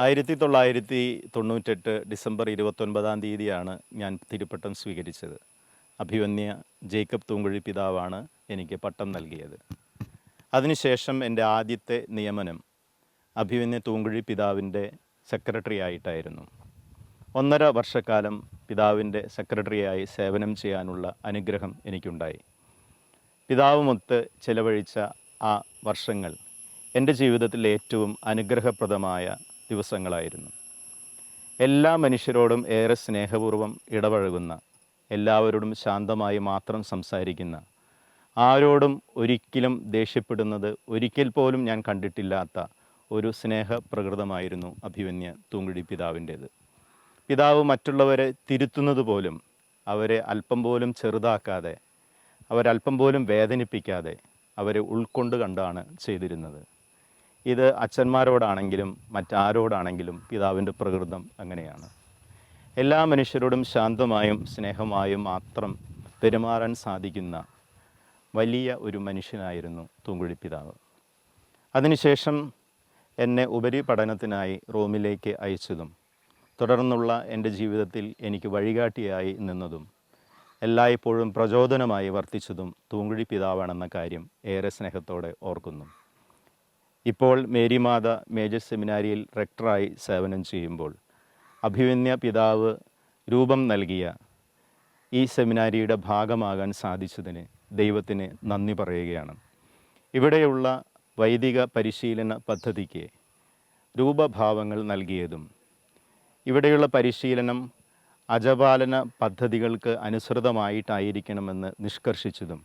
1998 December 29 തീയതിയാണ് ഞാൻ തിരുപ്പട്ടം സ്വീകരിച്ചത്. അഭിവന്യ ജേക്കബ് തൂങ്കുഴി പിതാവാണ് എനിക്ക് പട്ടം നൽകിയത്. അതിനുശേഷം എൻ്റെ ആദ്യത്തെ നിയമനം അഭിവന്യ തൂങ്കുഴി പിതാവിൻ്റെ സെക്രട്ടറി ആയിട്ടായിരുന്നു. 1.5 വർഷക്കാലം പിതാവിൻ്റെ സെക്രട്ടറിയായി സേവനം ചെയ്യാനുള്ള അനുഗ്രഹം എനിക്കുണ്ടായി. പിതാവുമൊത്ത് ചെലവഴിച്ച ആ വർഷങ്ങൾ എൻ്റെ ജീവിതത്തിൽ ഏറ്റവും അനുഗ്രഹപ്രദമായ ദിവസങ്ങളായിരുന്നു. എല്ലാ മനുഷ്യരോടും ഏറെ സ്നേഹപൂർവ്വം ഇടപഴകുന്ന, എല്ലാവരോടും ശാന്തമായി മാത്രം സംസാരിക്കുന്ന, ആരോടും ഒരിക്കലും ദേഷ്യപ്പെടുന്നത് ഒരിക്കൽ പോലും ഞാൻ കണ്ടിട്ടില്ലാത്ത ഒരു സ്നേഹപ്രകൃതമായിരുന്നു അഭിവന്യ തൂങ്കുഴി പിതാവിൻ്റേത്. പിതാവ് മറ്റുള്ളവരെ തിരുത്തുന്നത് പോലും അവരെ അല്പം പോലും ചെറുതാക്കാതെ, അവരല്പം പോലും വേദനിപ്പിക്കാതെ അവരെ ഉൾക്കൊണ്ട് കണ്ടാണ് ചെയ്തിരുന്നത്. ഇത് അച്ഛന്മാരോടാണെങ്കിലും മറ്റാരോടാണെങ്കിലും പിതാവിൻ്റെ പ്രകൃതം അങ്ങനെയാണ്. എല്ലാ മനുഷ്യരോടും ശാന്തമായും സ്നേഹമായും മാത്രം പെരുമാറാൻ സാധിക്കുന്ന വലിയ ഒരു മനുഷ്യനായിരുന്നു തൂങ്കുഴി പിതാവ്. അതിനുശേഷം എന്നെ ഉപരിപഠനത്തിനായി റോമിലേക്ക് അയച്ചതും തുടർന്നുള്ള എൻ്റെ ജീവിതത്തിൽ എനിക്ക് വഴികാട്ടിയായി നിന്നതും എല്ലായ്പ്പോഴും പ്രചോദനമായി വർത്തിച്ചതും തൂങ്കുഴി പിതാവാണെന്ന കാര്യം ഏറെ സ്നേഹത്തോടെ ഓർക്കുന്നു. ഇപ്പോൾ മേരിമാത മേജർ സെമിനാരിയിൽ റെക്ടറായി സേവനം ചെയ്യുമ്പോൾ അഭിവന്യ പിതാവ് രൂപം നൽകിയ ഈ സെമിനാരിയുടെ ഭാഗമാകാൻ സാധിച്ചതിന് ദൈവത്തിന് നന്ദി പറയുകയാണ്. ഇവിടെയുള്ള വൈദിക പരിശീലന പദ്ധതിക്ക് രൂപഭാവങ്ങൾ നൽകിയതും ഇവിടെയുള്ള പരിശീലനം അജപാലന പദ്ധതികൾക്ക് അനുസൃതമായിട്ടായിരിക്കണമെന്ന് നിഷ്കർഷിച്ചതും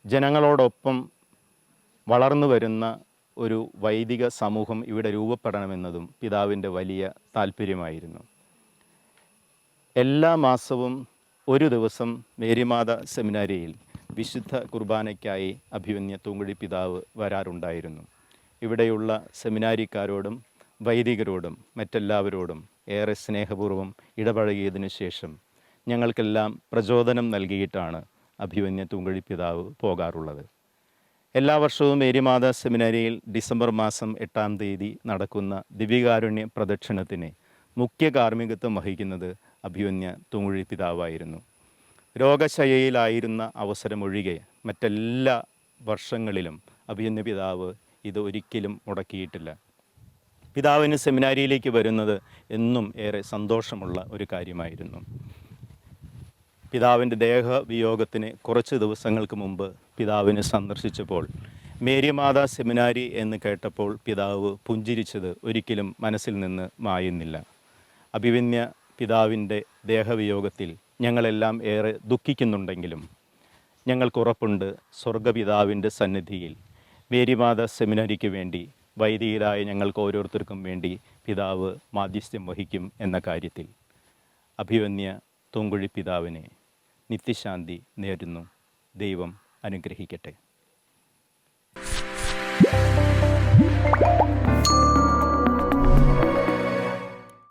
ജനങ്ങളോടൊപ്പം വളർന്നു വരുന്ന ഒരു വൈദിക സമൂഹം ഇവിടെ രൂപപ്പെടണമെന്നതും പിതാവിൻ്റെ വലിയ താല്പര്യമായിരുന്നു. എല്ലാ മാസവും ഒരു ദിവസം മേരിമാത സെമിനാരിയിൽ വിശുദ്ധ കുർബാനയ്ക്കായി അഭിവന്യ തൂങ്കുഴി പിതാവ് വരാറുണ്ടായിരുന്നു. ഇവിടെയുള്ള സെമിനാരിക്കാരോടും വൈദികരോടും മറ്റെല്ലാവരോടും ഏറെ സ്നേഹപൂർവ്വം ഇടപഴകിയതിനു ശേഷം ഞങ്ങൾക്കെല്ലാം പ്രചോദനം നൽകിയിട്ടാണ് അഭിവന്യ തൂങ്കുഴി പിതാവ് പോകാറുള്ളത്. എല്ലാ വർഷവും മേരിമാത സെമിനാരിയിൽ ഡിസംബർ മാസം 8-ാം തീയതി നടക്കുന്ന ദിവ്യകാരുണ്യ പ്രദക്ഷിണത്തിന് മുഖ്യ കാർമ്മികത്വം വഹിക്കുന്നത് അഭിവന്യ തൂങ്കുഴി പിതാവായിരുന്നു. രോഗശയ്യയിലായിരുന്ന അവസരമൊഴികെ മറ്റെല്ലാ വർഷങ്ങളിലും അഭിവന്യ പിതാവ് ഇത് ഒരിക്കലും മുടക്കിയിട്ടില്ല. പിതാവിന് സെമിനാരിയിലേക്ക് വരുന്നത് എന്നും ഏറെ സന്തോഷമുള്ള ഒരു കാര്യമായിരുന്നു. പിതാവിൻ്റെ ദേഹവിയോഗത്തിന് കുറച്ച് ദിവസങ്ങൾക്ക് മുമ്പ് പിതാവിനെ സന്ദർശിച്ചപ്പോൾ മേരിമാത സെമിനാരി എന്ന് കേട്ടപ്പോൾ പിതാവ് പുഞ്ചിരിച്ചത് ഒരിക്കലും മനസ്സിൽ നിന്ന് മായുന്നില്ല. അഭിവന്യ പിതാവിൻ്റെ ദേഹവിയോഗത്തിൽ ഞങ്ങളെല്ലാം ഏറെ ദുഃഖിക്കുന്നുണ്ടെങ്കിലും ഞങ്ങൾക്കുറപ്പുണ്ട് സ്വർഗപിതാവിൻ്റെ സന്നിധിയിൽ മേരിമാത സെമിനാരിക്ക് വേണ്ടി വൈദികരായ ഞങ്ങൾക്ക് ഓരോരുത്തർക്കും വേണ്ടി പിതാവ് മാധ്യസ്ഥ്യം വഹിക്കും എന്ന കാര്യത്തിൽ. അഭിവന്യ തൂങ്കുഴി പിതാവിനെ നിത്യശാന്തി നേരുന്നു. ദൈവം അനുഗ്രഹിക്കട്ടെ.